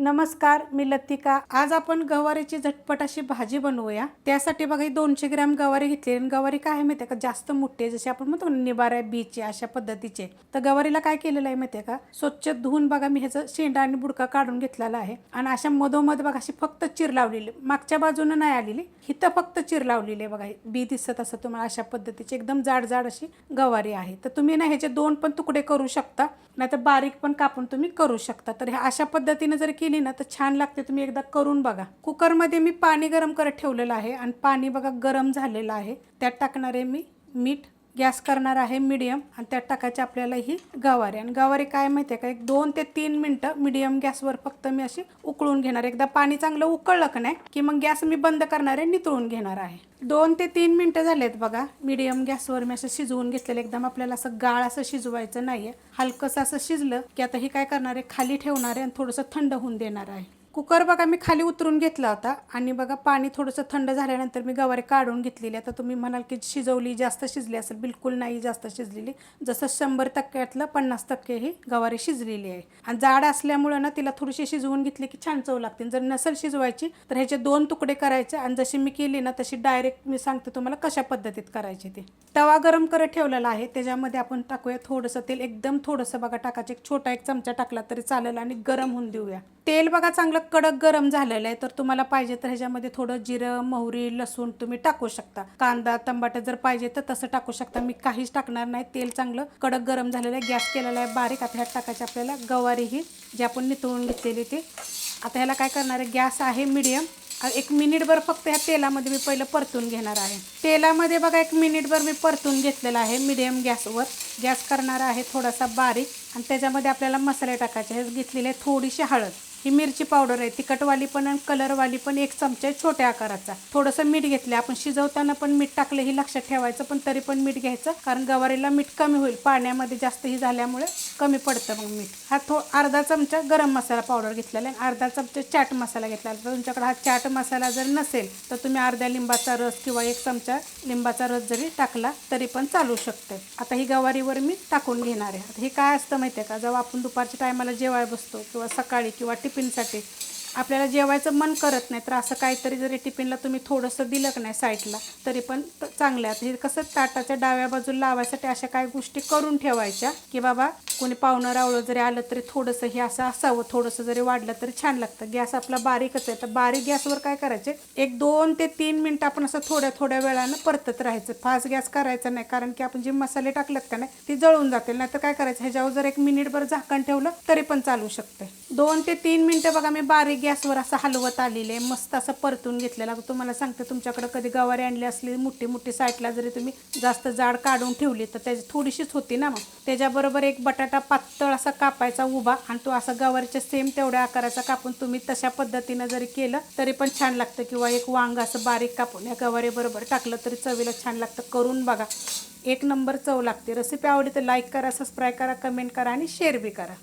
नमस्कार, मी लतिका। आज आपण गवारीची झटपट अशी भाजी बनवूया। त्यासाठी बघा 200 ग्रॅम गवारी घेतली आणि गवारी काय आहे माहिती आहे का, जास्त मोठी आहे, जशी आपण म्हणतो निबारा बीचे अशा पद्धतीचे। तर गवारीला काय केलेलं आहे माहिती आहे का, स्वच्छ धुवून बघा मी ह्याचा शेंडा आणि बुडका काढून घेतलेला आहे आणि अशा मधोमध बघा अशी फक्त चिर लावलेली, मागच्या बाजूने नाही आलेली, हिथं फक्त चिर लावलेली आहे बघा। बी दिसत असं तुम्हाला अशा पद्धतीची एकदम जाड जाड अशी गवारी आहे। तर तुम्ही ना ह्याचे 2 पण तुकडे करू शकता, नाहीतर बारीक पण कापून तुम्ही करू शकता। तर ह्या अशा पद्धतीने जर केली ना तर छान लागते, तुम्ही एकदा करून बघा। कुकर मध्ये मी पाणी गरम करत ठेवलेलं आहे आणि पाणी बघा गरम झालेलं आहे। त्यात टाकणार आहे मी मीठ, गॅस करणार आहे मीडियम आणि त्यात टाकायची आपल्याला ही गवारी। आणि गवारी काय माहिती आहे का, एक 2 ते 3 मिनिटं मीडियम गॅसवर फक्त मी अशी उकळून घेणार। एकदा पाणी चांगलं उकळलं का नाही की मग गॅस मी बंद करणार आहे, नितळून घेणार आहे। 2 ते 3 मिनिटं झालेत बघा, मीडियम गॅसवर मी असं शिजवून घेतलेलं। एकदम आपल्याला असं गाळ असं शिजवायचं नाहीये, हलकंसं असं शिजलं की आता ही काय करणार आहे, खाली ठेवणार आहे आणि थोडंसं थंड होऊन देणार आहे। कुकर बघा मी खाली उतरून घेतला होता आणि बघा पाणी थोडंसं थंड झाल्यानंतर मी गवारी काढून घेतलेली। आता तुम्ही म्हणाल की शिजवली, जास्त शिजली असेल, बिलकुल नाही जास्त शिजलेली। जसं 100%तलं 50% ही गवारी शिजलेली आहे आणि जाड असल्यामुळे ना तिला थोडीशी शिजवून घेतली की छान चव लागते। जर नसेल शिजवायची तर ह्याचे 2 तुकडे करायचे आणि जशी मी केली ना तशी डायरेक्ट मी सांगते तुम्हाला कशा पद्धतीत करायची ते। तवा गरम करत ठेवलेला आहे, त्याच्यामध्ये आपण टाकूया थोडंसं तेल, एकदम थोडंसं बघा टाकायचं, एक छोटा 1 चमचा टाकला तरी चालेल आणि गरम होऊन देऊया। तेल बघा चांगलं कडक गरम झालेलं आहे, तर तुम्हाला पाहिजे तर ह्याच्यामध्ये थोडं जिरं, मोहरी, लसूण तुम्ही टाकू शकता। कांदा, टमाटर जर पाहिजे तर तसं टाकू शकता, मी काहीच टाकणार नाही। तेल चांगलं कडक गरम झालेलं आहे, गॅस केलेला आहे बारीक। आता ह्यात टाकायची आपल्याला गवारी ही जी आपण नितळून घेतलेली ती। आता ह्याला काय करणार आहे, गॅस आहे मीडियम, 1 मिनिटभर फक्त ह्या तेलामध्ये मी पहिलं परतून घेणार आहे। तेलामध्ये बघा 1 मिनिटभर मी परतून घेतलेला आहे मीडियम गॅसवर। गॅस करणार आहे थोडासा बारीक आणि त्याच्यामध्ये आपल्याला मसाले टाकायचे आहेत। घेतलेले थोडीशी हळद, ही मिरची पावडर आहे, तिखटवाली पण आणि कलरवाली पण 1 चमचा छोट्या आकाराचा। थोडंसं मीठ घेतलं, आपण शिजवताना पण मीठ टाकलं ही लक्षात ठेवायचं, पण तरी पण मीठ घ्यायचं कारण गवारीला मीठ कमी होईल, पाण्यामध्ये जास्त ही झाल्यामुळे कमी पडतं मग मीठ। हा अर्धा चमचा गरम मसाला पावडर घेतलेला आहे, अर्धा चमचा चाट मसाला घेतला। तर तुमच्याकडे हा चाट मसाला जर नसेल तर तुम्ही अर्ध्या लिंबाचा रस किंवा 1 चमचा लिंबाचा रस जरी टाकला तरी पण चालू शकते। आता ही गवारीवर मी टाकून घेणार आहे। आता हे काय असतं माहिती आहे का, जेव्हा आपण दुपारच्या टायमाला जेवायला बसतो किंवा सकाळी किंवा टिफिनसाठी आपल्याला जेवायचं मन करत नाही, तर असं काहीतरी जरी टिफिनला तुम्ही थोडंसं दिलं की नाही साईडला तरी पण चांगलं आहे। हे कसं ताटाच्या डाव्या बाजूला लावायसाठी अशा काही गोष्टी करून ठेवायच्या की बाबा कोणी पाहुणं रावळं जरी आलं तरी थोडंसं हे असं असावं, थोडंसं जरी वाढलं तरी छान लागतं। गॅस आपला बारीकच आहे, तर बारीक गॅसवर काय करायचे, 2 ते 3 मिनिटं आपण असं थोड्या थोड्या वेळानं परतत राहायचं। फास्ट गॅस करायचा नाही, कारण की आपण जे मसाले टाकलेत का नाही ती जळून जातील। नाही तर काय करायचं, ह्याच्यावर जर 1 मिनिटभर झाकण ठेवलं तरी पण चालू शकते। 2 ते 3 मिनिटं बघा मी बारीक गॅसवर असं हलवत आलेले आहे, मस्त असं परतून घेतलेलं। तुम्हाला सांगते, तुमच्याकडे कधी गवारी आणली असली मोठी मोठी साईडला जरी तुम्ही जास्त जाड काढून ठेवली तर त्याची थोडीशीच होती ना, मग त्याच्याबरोबर 1 बटाटा पातळ असा कापायचा उभा आणि तो असा गवारीच्या सेम तेवढ्या आकाराचा कापून तुम्ही तशा पद्धतीनं जरी केलं तरी पण छान लागतं, किंवा 1 वांग असं बारीक कापून या गवारी बरोबर टाकलं तरी चवीला छान लागतं। करून बघा, 1 नंबर चव लागते। रेसिपी आवडली तर लाईक करा, सबस्क्राईब करा, कमेंट करा आणि शेअर बी करा।